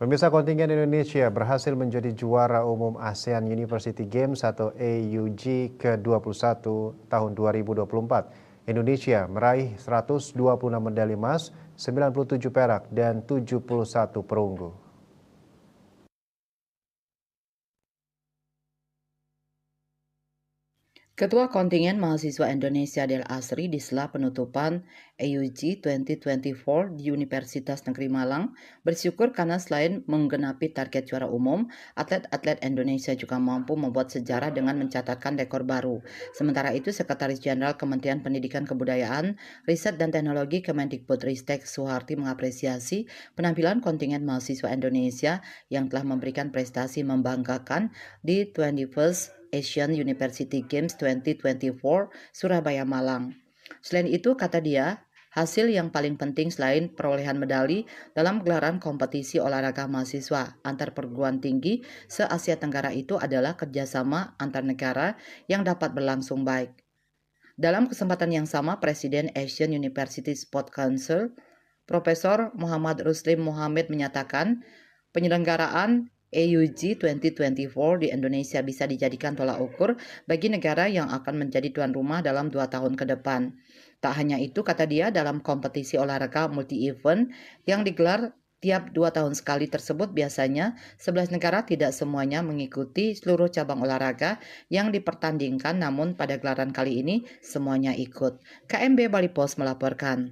Pemirsa, kontingen Indonesia berhasil menjadi juara umum ASEAN University Games atau AUG ke-21 tahun 2024. Indonesia meraih 126 medali emas, 97 perak, dan 71 perunggu. Ketua Kontingen Mahasiswa Indonesia Del Asri di sela penutupan AUG 2024 di Universitas Negeri Malang bersyukur karena selain menggenapi target juara umum, atlet-atlet Indonesia juga mampu membuat sejarah dengan mencatatkan rekor baru. Sementara itu, Sekretaris Jenderal Kementerian Pendidikan Kebudayaan, Riset dan Teknologi Kemendikbudristek Soeharti mengapresiasi penampilan kontingen mahasiswa Indonesia yang telah memberikan prestasi membanggakan di 21st Asian University Games 2024 Surabaya Malang. Selain itu, kata dia, hasil yang paling penting selain perolehan medali dalam gelaran kompetisi olahraga mahasiswa antar perguruan tinggi se-Asia Tenggara itu adalah kerjasama antar negara yang dapat berlangsung baik. Dalam kesempatan yang sama, Presiden Asian University Sport Council, Profesor Muhammad Ruslim Muhammad menyatakan penyelenggaraan AUG 2024 di Indonesia bisa dijadikan tolak ukur bagi negara yang akan menjadi tuan rumah dalam 2 tahun ke depan. Tak hanya itu, kata dia, dalam kompetisi olahraga multi-event yang digelar tiap 2 tahun sekali tersebut biasanya 11 negara tidak semuanya mengikuti seluruh cabang olahraga yang dipertandingkan, namun pada gelaran kali ini semuanya ikut. KMB Bali Post melaporkan.